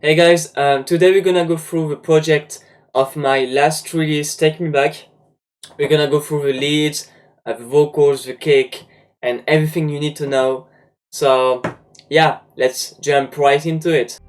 Hey guys, today we're gonna go through the project of my last release, Take Me Back. We're gonna go through the leads, the vocals, the kick, and everything you need to know. So yeah, let's jump right into it.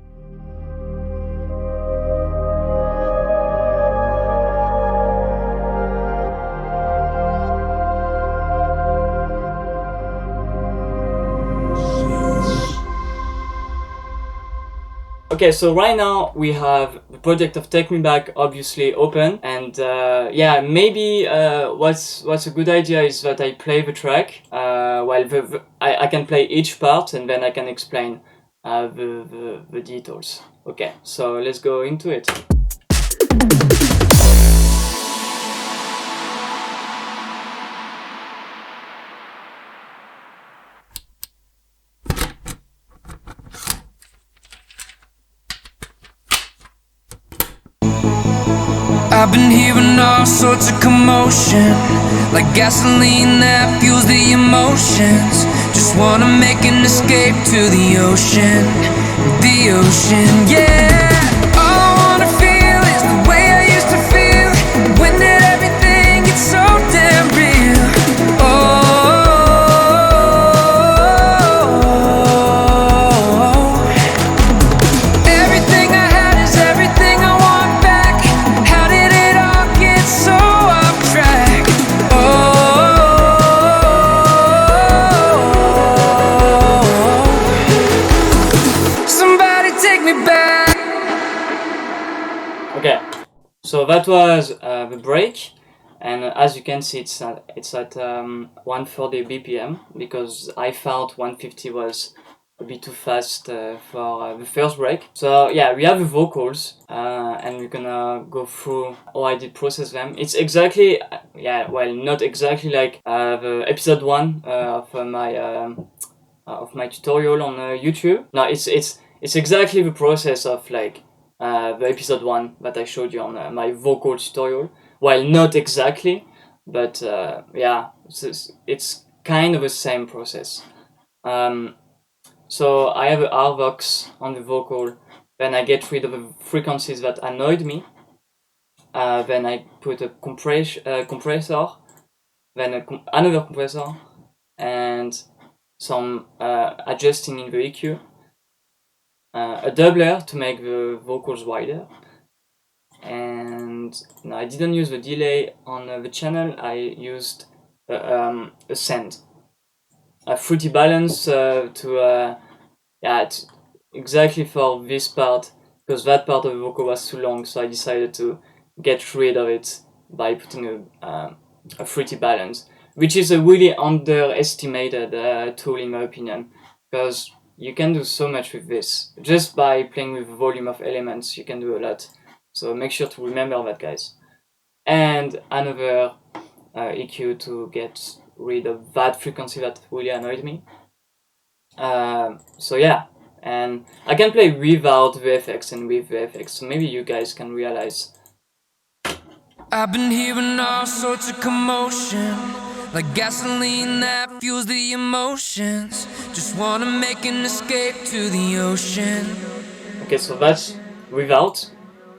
Okay, so right now we have the project of Take Me Back obviously open, and yeah, maybe what's a good idea is that I play the track while I can play each part and then I can explain the details. Okay, so let's go into it. I've been hearing all sorts of commotion, like gasoline that fuels the emotions. Just wanna make an escape to the ocean, yeah. All I wanna feel is the way I used to feel when did everything get so damn real. Everything I had is everything I want back. How did it all get so off track? Somebody take me back. Okay, so that was the break, and as you can see, it's at 140 BPM because I felt 150 was a bit too fast for the first break. So yeah, we have the vocals, and we're gonna go through how I did process them. It's exactly not exactly like the episode 1 of my tutorial on YouTube. No, it's exactly the process of like the episode 1 that I showed you on my vocal tutorial. Well, not exactly, but yeah, it's kind of the same process. So I have a Rvox on the vocal, then I get rid of the frequencies that annoyed me, then I put a compressor, then another compressor, and some adjusting in the EQ, a doubler to make the vocals wider, and no, I didn't use the delay on the channel. I used a send, a fruity balance exactly for this part, because that part of the vocal was too long, so I decided to get rid of it by putting a fruity balance, which is a really underestimated tool in my opinion, because you can do so much with this. Just by playing with the volume of elements, you can do a lot. So make sure to remember that, guys. And another EQ to get rid of that frequency that really annoyed me. So yeah, and I can play without VFX and with VFX, so maybe you guys can realize. I've been hearing all sorts of commotion, like gasoline that fuels the emotions. Just wanna make an escape to the ocean. Okay, so that's without,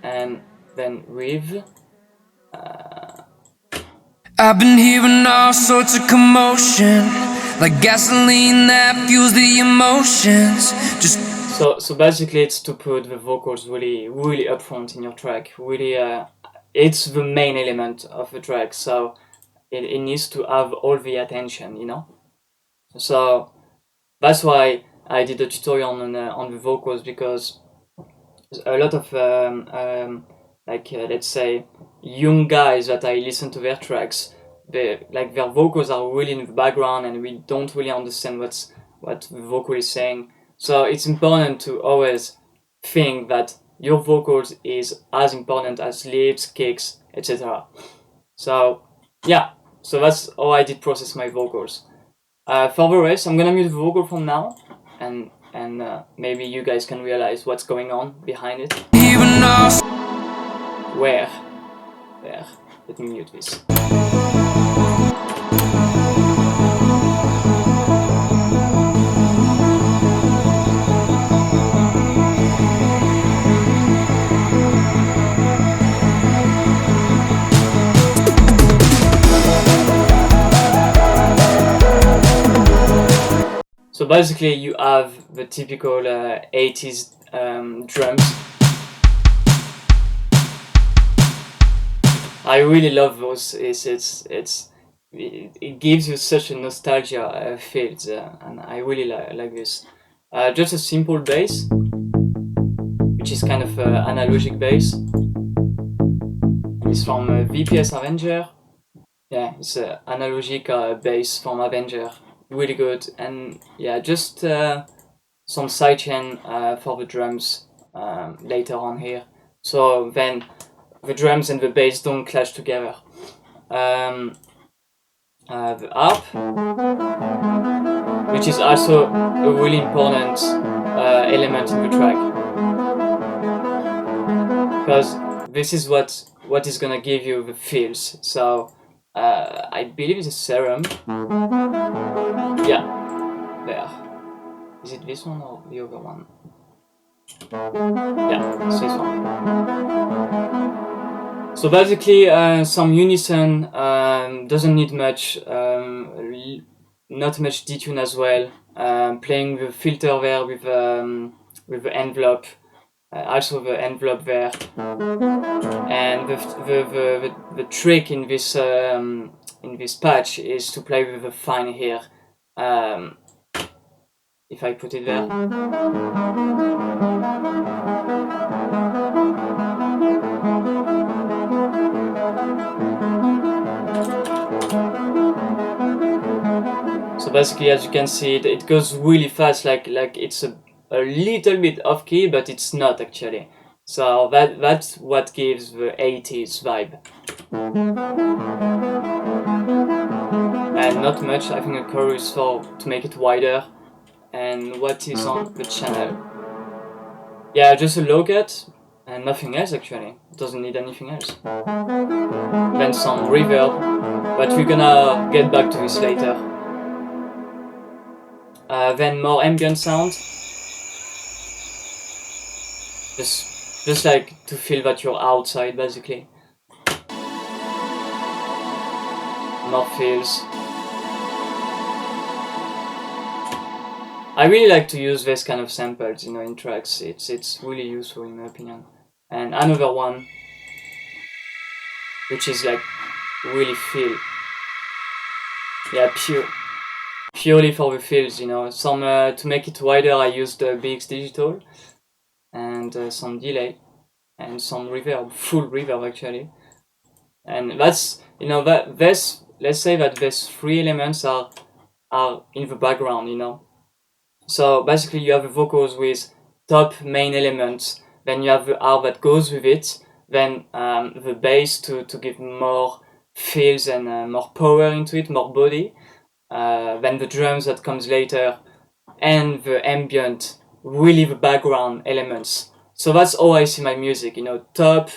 and then with. I've been hearing all sorts of commotion, like gasoline that fuels the emotions. So basically, it's to put the vocals really upfront in your track. Really, it's the main element of the track, so it needs to have all the attention, you know. So that's why I did a tutorial on the vocals, because a lot of let's say young guys that I listen to their tracks, their vocals are really in the background and we don't really understand what the vocal is saying. So it's important to always think that your vocals is as important as leads, kicks, etc. So yeah, so that's how I did process my vocals. For the rest, I'm gonna mute the vocal from now, and maybe you guys can realize what's going on behind it. Where? There. Let me mute this. So basically you have the typical 80s drums. I really love those. It gives you such a nostalgia feel, and I really like this. Just a simple bass, which is kind of analogic bass. It's from VPS Avenger. Yeah, it's an analogic bass from Avenger. Really good. And yeah, just some sidechain for the drums later on here. So then the drums and the bass don't clash together. The harp, which is also a really important element in the track, because this is what is gonna give you the feels. So I believe it's a serum. Yeah, there. Is it this one or the other one? Yeah, it's this one. So basically, some unison doesn't need much, not much detune as well. Playing the filter there with the envelope, also the envelope there, and the trick in this patch is to play with the fine here. If I put it there. So basically, as you can see, it goes really fast, like it's a little bit off key, but it's not actually. So that's what gives the 80s vibe. And not much, I think a chorus to make it wider. And what is on the channel? Yeah, just a low cut and nothing else actually. It doesn't need anything else. Then some reverb, but we're gonna get back to this later. Then more ambient sound. Just like to feel that you're outside basically. More feels. I really like to use this kind of samples, in tracks. It's really useful in my opinion. And another one, which is like really feel. Yeah, purely for the feels, Some to make it wider, I used BX Digital and some delay and some reverb, full reverb actually. And that's let's say that these three elements are in the background, So basically you have the vocals with top main elements, then you have the harp that goes with it, then the bass to give more feels and more power into it, more body, then the drums that comes later, and the ambient, really the background elements. So that's how I see my music, top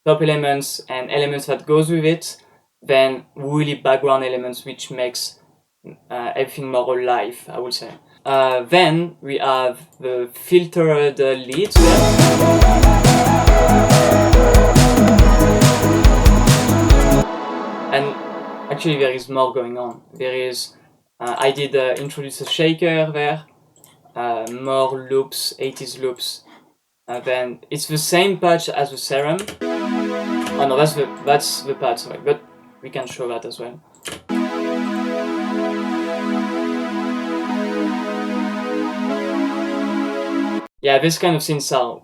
elements and elements that goes with it, then really background elements which makes everything more alive, I would say. Then we have the filtered leads there. And actually there is more going on. There is, I did introduce a shaker there, more loops, 80s loops. Then it's the same patch as the serum. Oh no, that's the patch, sorry, but we can show that as well. Yeah, this kind of synths are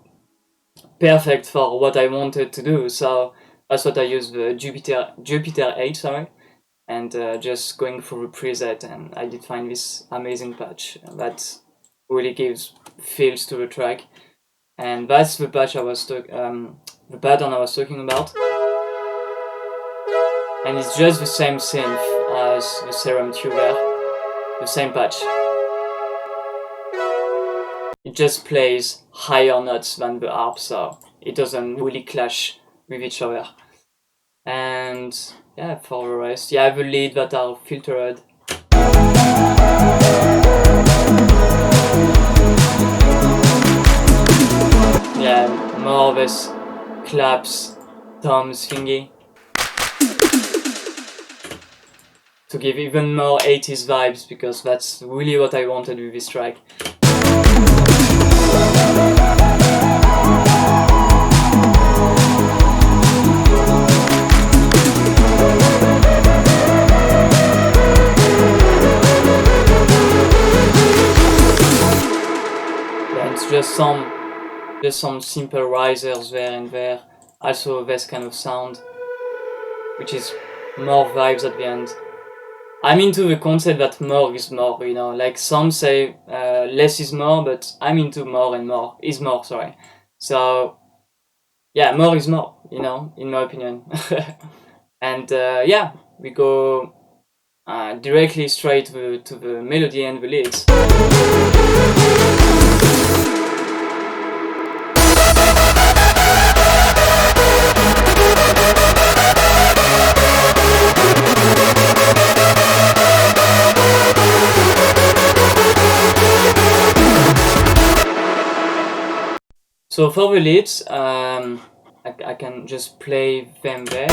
perfect for what I wanted to do, so that's what I used the Jupiter 8, sorry, and just going through the preset, and I did find this amazing patch that really gives feels to the track, and that's the patch the pattern I was talking about, and it's just the same synth as the Serum tuber, the same patch. It just plays higher notes than the harp, so it doesn't really clash with each other. And yeah, for the rest, I have a lead that are filtered. Yeah, more of this claps, toms thingy. to give even more 80s vibes, because that's really what I wanted with this track. Yeah, it's just some simple risers there and there. Also this kind of sound, which is more vibes at the end. I'm into the concept that more is more, you know, like some say less is more, but I'm into more and more is more, sorry. So yeah, more is more, you know, in my opinion. And yeah, we go directly straight to the melody and the leads. So for the leads, I can just play them there.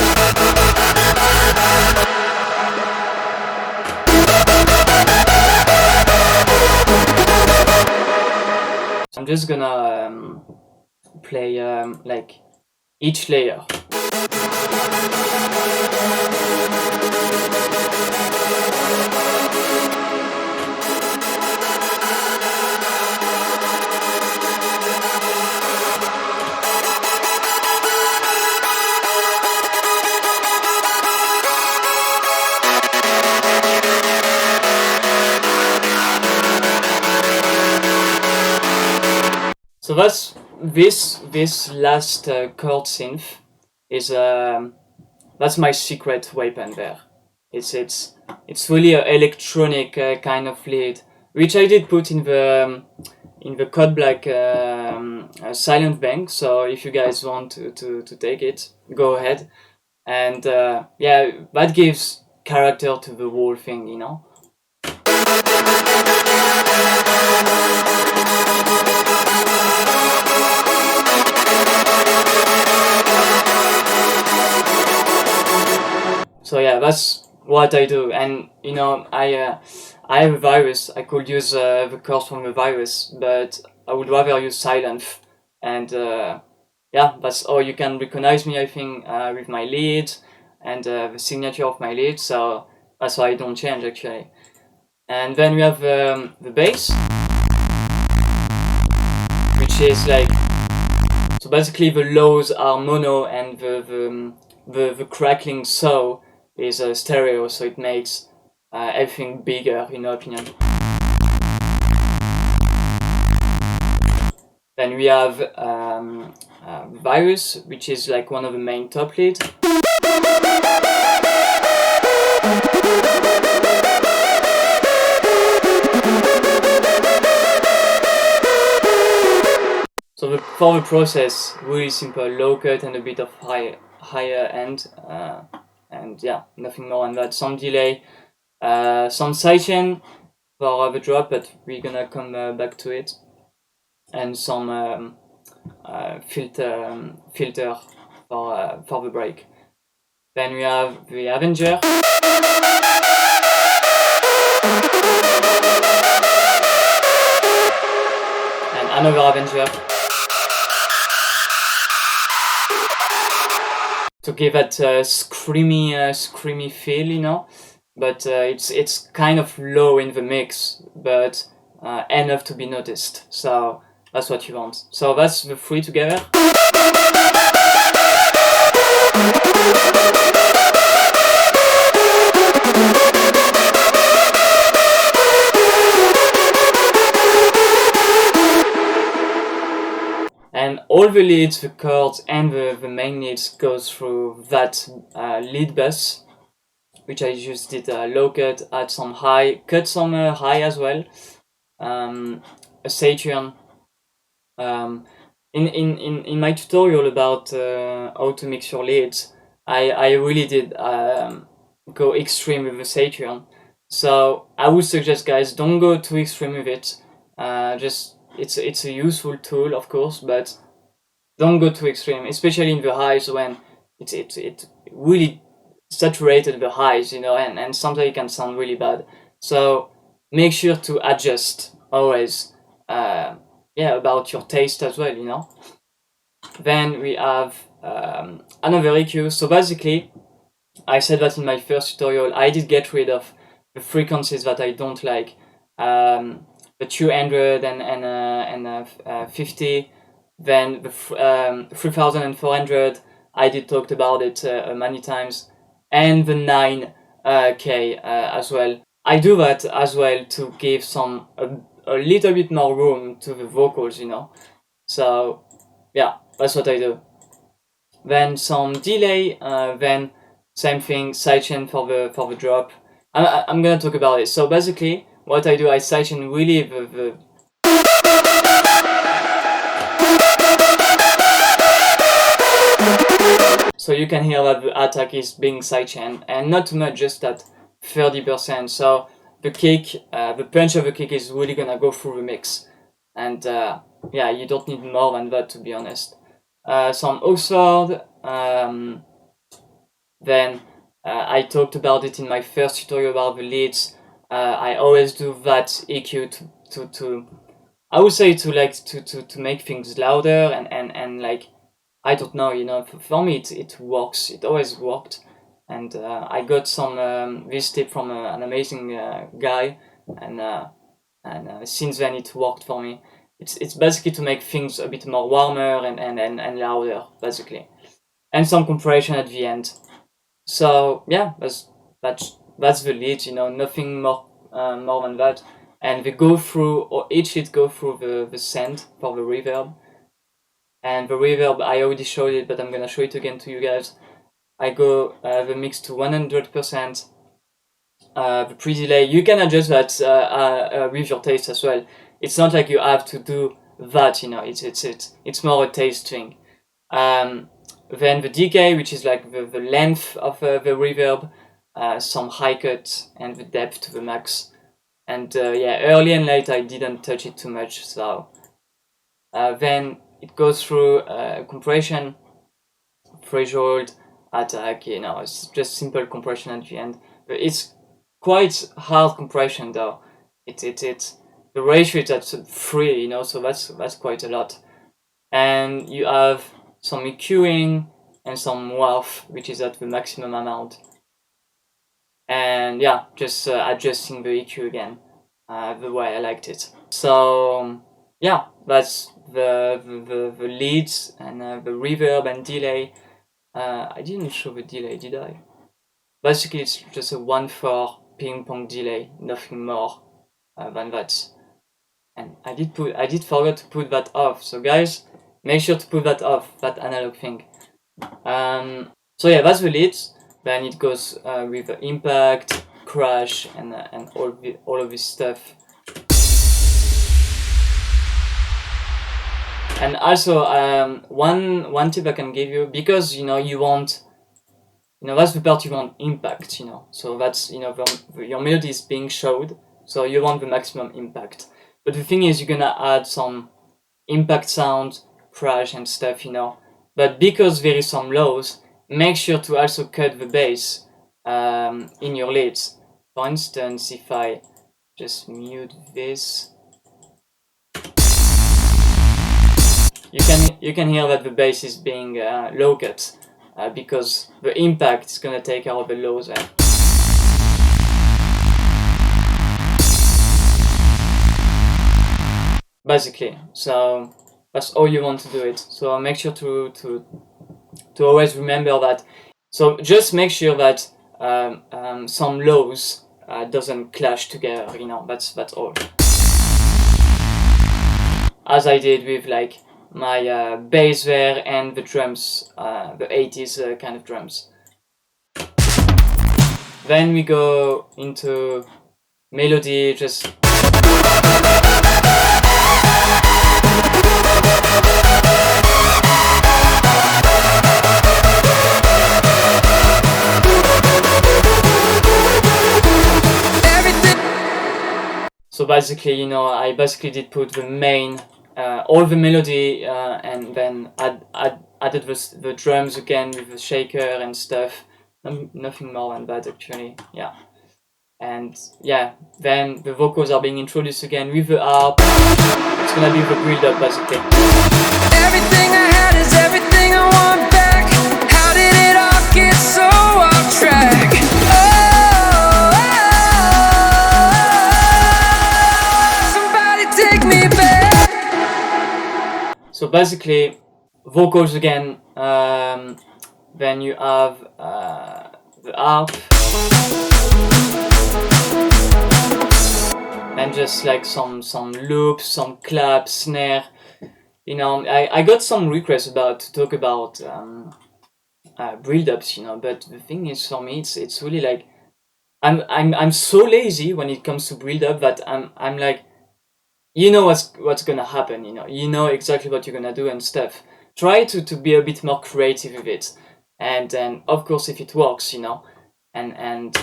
So I'm just gonna play like each layer. So that's this last chord synth is that's my secret weapon there. It's really an electronic kind of lead, which I did put in the Code Black silent bank. So if you guys want to take it, go ahead. And yeah, that gives character to the whole thing, you know. So yeah, that's what I do, and you know, I have a virus. I could use the chords from the virus, but I would rather use silent. And yeah, that's how you can recognize me, I think, with my lead and the signature of my lead. So that's why I don't change actually. And then we have the bass, which is like, so basically the lows are mono and the crackling saw is a stereo, so it makes everything bigger, in my opinion. Then we have Virus, which is like one of the main top leads. So for the process, really simple, low cut and a bit of higher end. And yeah, nothing more than that. Some delay, some sidechain for the drop, but we're gonna come back to it, and some filter for the break. Then we have the Avenger. And another Avenger. To give that screamy feel, you know, but it's kind of low in the mix, but enough to be noticed. So that's what you want. So that's the three together. And all the leads, the chords, and the main leads goes through that lead bus, which I just did low cut, add some high, cut some high as well, a Saturn. In my tutorial about how to mix your leads, I really did go extreme with the Saturn. So I would suggest, guys, don't go too extreme with it. Just it's a useful tool, of course, but don't go too extreme, especially in the highs when it really saturated the highs, you know, and sometimes it can sound really bad. So make sure to adjust always, about your taste as well, you know. Then we have another EQ. So basically, I said that in my first tutorial, I did get rid of the frequencies that I don't like, the 200 and 50, then the 3400. I did talked about it many times, and the 9K as well. I do that as well to give a little bit more room to the vocals, you know. So yeah, that's what I do. Then some delay, then same thing, sidechain for the drop. I'm gonna talk about it. So basically, what I do, I sidechain really the so you can hear that the attack is being sidechain, and not too much, just at 30%. So the kick, the punch of the kick is really gonna go through the mix, and yeah, you don't need more than that, to be honest. Some Oxford, then I talked about it in my first tutorial about the leads. I always do that EQ to I would say to make things louder and like, I don't know, you know, for me it works. It always worked, and I got this tip from an amazing guy, and since then it worked for me. It's basically to make things a bit more warmer and louder, basically, and some compression at the end. So yeah, that's the lead, you know, nothing more than that. And they go through, or each lead go through the send for the reverb. And the reverb, I already showed it, but I'm gonna show it again to you guys. I go the mix to 100%. The pre-delay, you can adjust that with your taste as well. It's not like you have to do that, you know. It's more a taste thing. Then the decay, which is like the length of the reverb, some high cut, and the depth to the max. And yeah, early and late I didn't touch it too much. So then it goes through compression, threshold, attack, you know, it's just simple compression at the end. But it's quite hard compression though. It's the ratio is at 3, you know, so that's quite a lot. And you have some EQing and some warp, which is at the maximum amount. And yeah, just adjusting the EQ again, the way I liked it. So yeah, that's the leads and the reverb and delay. I didn't show the delay, did I? Basically, it's just a 1/4 ping pong delay, nothing more than that. And I did forget to put that off. So guys, make sure to put that off, that analog thing. So yeah, that's the leads. Then it goes with the impact, crash, and all of this stuff. And also, one tip I can give you, because you know you want, you know, that's the part you want impact, you know. So that's, you know, your melody is being showed, so you want the maximum impact. But the thing is, you're gonna add some impact sound, crash, and stuff, you know. But because there is some lows, make sure to also cut the bass in your leads. For instance, if I just mute this, you can hear that the bass is being low cut because the impact is gonna take out the lows there. Basically, so that's all you want to do it. So make sure to always remember that. So just make sure that some lows doesn't clash together, you know. That's all. As I did with like my bass there and the drums, the 80s kind of drums. Then we go into melody, just so basically, you know, I basically did put the main, all the melody, and then added the drums again with the shaker and stuff. Nothing more than that actually. Yeah. And yeah, then the vocals are being introduced again with the harp. It's gonna be the build-up basically. Everything I had is everything I want back. How did it all get so off track? Somebody take me back. So basically, vocals again. Then you have the harp. And just like some loops, some clap, snare. You know, I got some requests to talk about build-ups, you know, but the thing is for me it's really like I'm so lazy when it comes to build-up that I'm like, you know what's gonna happen, you know exactly what you're gonna do and stuff. Try to be a bit more creative with it, and then of course if it works, you know, and yeah.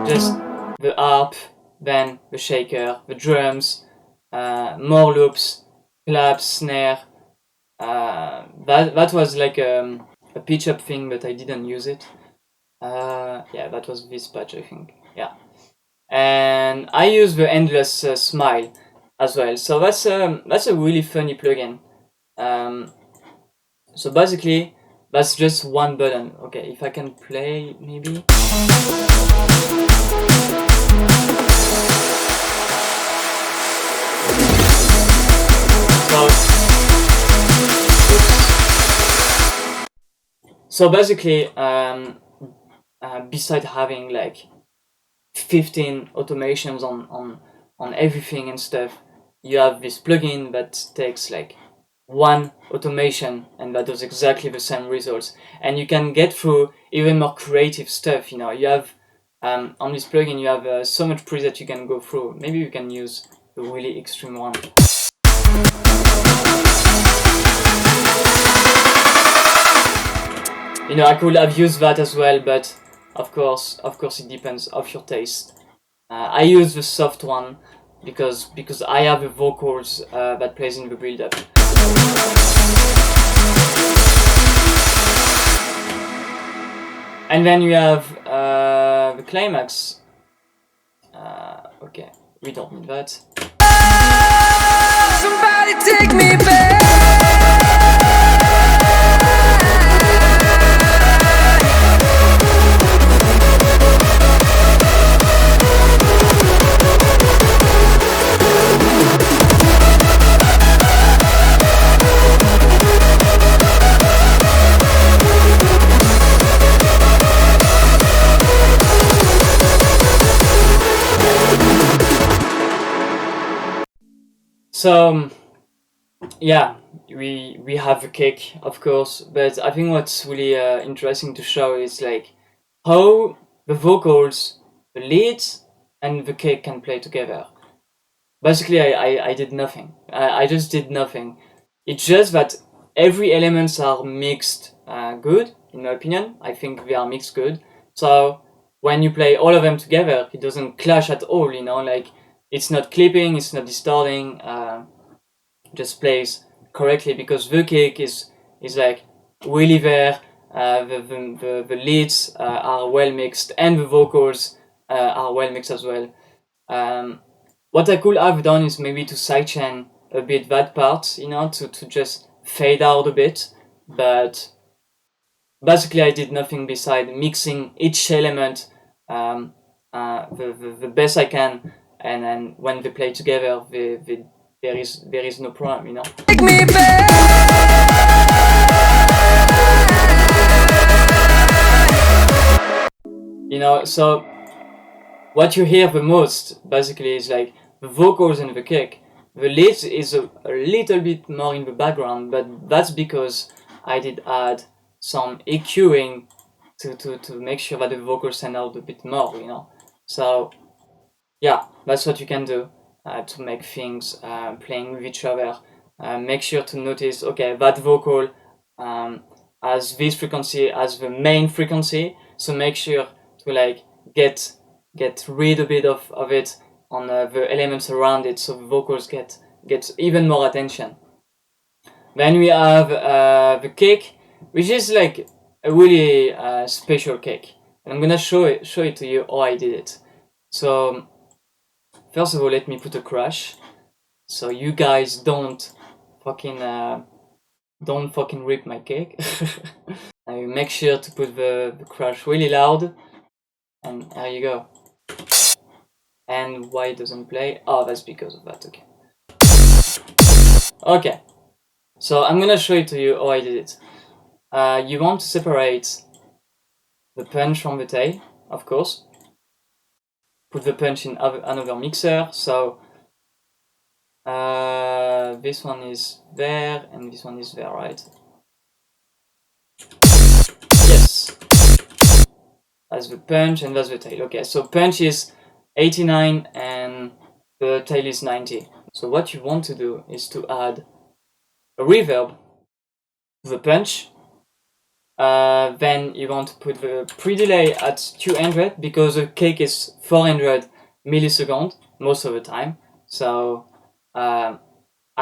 Just the harp, then the shaker, the drums, more loops, claps, snare. That was like a pitch up thing, but I didn't use it. Yeah, that was this patch, I think. Yeah, and I use the endless smile as well. So that's a really funny plugin. So basically, that's just one button. Okay, if I can play maybe. So basically, beside having like 15 automations on everything and stuff, you have this plugin that takes like one automation and that does exactly the same results, and you can get through even more creative stuff. You know, you have on this plugin you have so much preset you can go through. Maybe you can use the really extreme one. You know, I could have used that as well, but of course it depends of your taste. I use the soft one because I have the vocals that plays in the build-up. And then you have the climax. Okay, we don't need that. Somebody take me back. So yeah, we have the kick, of course, but I think what's really interesting to show is like how the vocals, the leads, and the kick can play together. Basically, I did nothing. I just did nothing. It's just that every elements are mixed good, in my opinion. I think they are mixed good. So when you play all of them together, it doesn't clash at all, you know, like it's not clipping, it's not distorting, just plays correctly because the kick is like really there. The leads are well mixed and the vocals are well mixed as well. What I could have done is maybe to sidechain a bit that part, you know, to just fade out a bit, but basically I did nothing beside mixing each element the best I can, and then when they play together, there is no problem, you know. Take me back. You know, so what you hear the most basically is like the vocals and the kick. The lead is a little bit more in the background, but that's because I did add some EQing to make sure that the vocals stand out a bit more, you know. So yeah, that's what you can do to make things playing with each other. Make sure to notice, okay, that vocal has this frequency as the main frequency, so make sure to like get rid a bit of it on the elements around it, so the vocals get even more attention. Then we have the cake, which is like a really special cake, and I'm gonna show it to you how I did it. So first of all, let me put a crash, so you guys don't fucking rip my cake. I make sure to put the crash really loud, and there you go. And why it doesn't play? Oh, that's because of that. Okay. Okay. So I'm gonna show it to you how I did it. You want to separate the punch from the tail, of course. Put the punch in another mixer. So this one is there and this one is there, right? Yes. That's the punch and that's the tail. Okay, so punch is 89 and the tail is 90. So what you want to do is to add a reverb to the punch. Then you want to put the pre-delay at 200 because the cake is 400 milliseconds most of the time. So I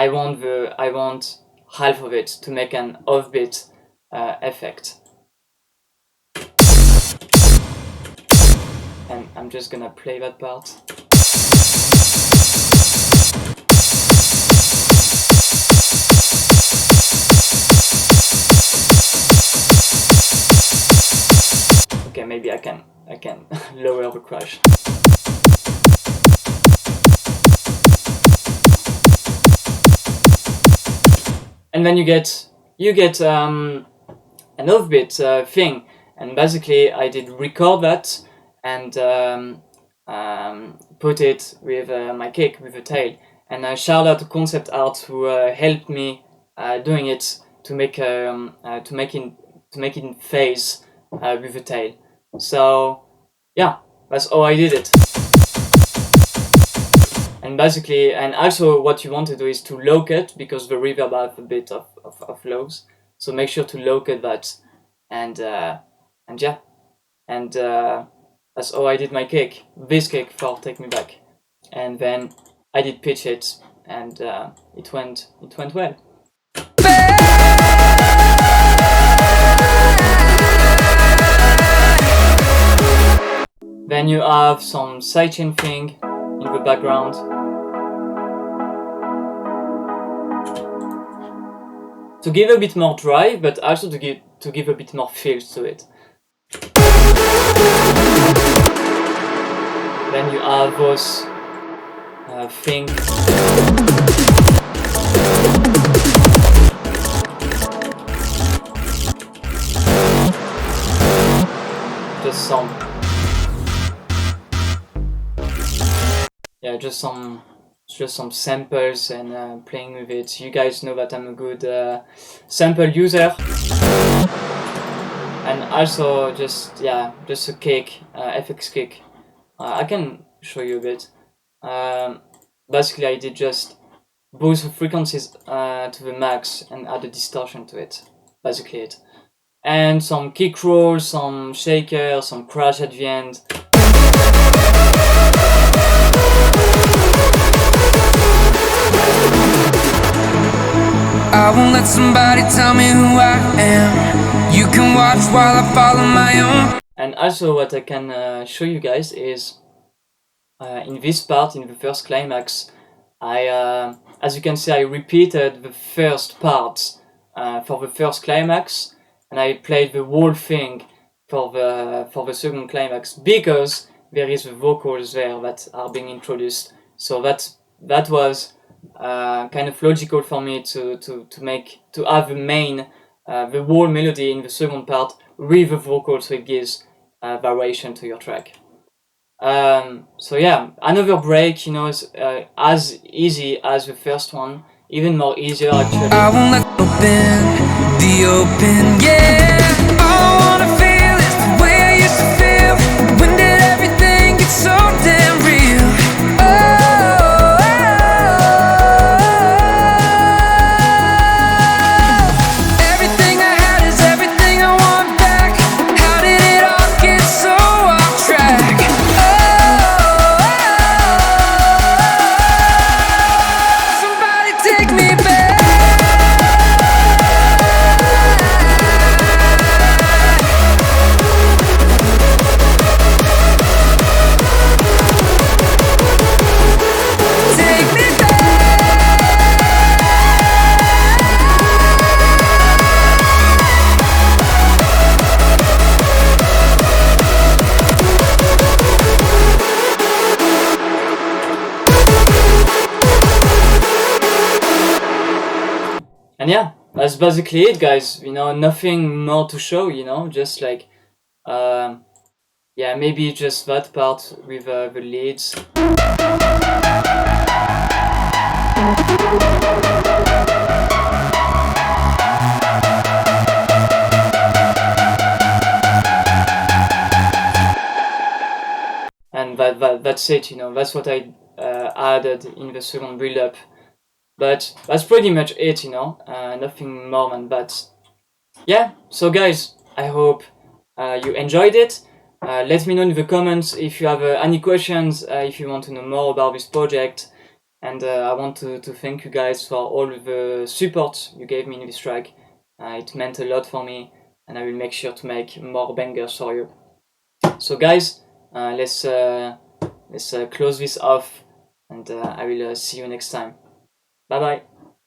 want half of it to make an offbeat effect. And I'm just gonna play that part. Okay, maybe I can lower the crash. And then you get an offbeat thing, and basically I did record that and put it with my cake with the tail. And I shout out to Concept Art who helped me doing it to make it in phase with the tail. So yeah, that's how I did it. And basically, and also what you want to do is to low cut because the reverb has a bit of lows. So make sure to low cut that, and yeah, and that's how I did my cake. This cake for Take Me Back, and then I did pitch it, and it went well. Then you have some sidechain thing in the background. To give a bit more drive, but also to give a bit more feel to it. Then you have those thing. Just some samples and playing with it. You guys know that I'm a good sample user, and also just a cake, FX cake. I can show you a bit. Basically, I did just boost the frequencies to the max and add a distortion to it. Basically it. And some kick rolls, some shaker, some crash at the end. I won't let somebody tell me who I am. You can watch while I follow my own. And also what I can show you guys is in this part, in the first climax, as you can see, I repeated the first parts for the first climax, and I played the whole thing for the second climax because there is the vocals there that are being introduced. So that was kind of logical for me to have the whole melody in the second part with the vocals, so it gives variation to your track. So yeah, another break, is as easy as the first one, even more easier actually. I won't let the open, yeah. All I wanna feel is the way I used to feel. When did everything get so damn real? Everything I had is everything I want back. How did it all get so off track? Somebody take me back. yeah, that's basically it, guys. You know, nothing more to show. You know, just like yeah, maybe just that part with the leads. And that's it, you know, that's what I added in the second build-up. But that's pretty much it, you know, nothing more than that. Yeah, so guys, I hope you enjoyed it. Let me know in the comments if you have any questions, if you want to know more about this project. And I want to thank you guys for all the support you gave me in this track. It meant a lot for me, and I will make sure to make more bangers for you. So guys, let's close this off, and I will see you next time. Bye bye.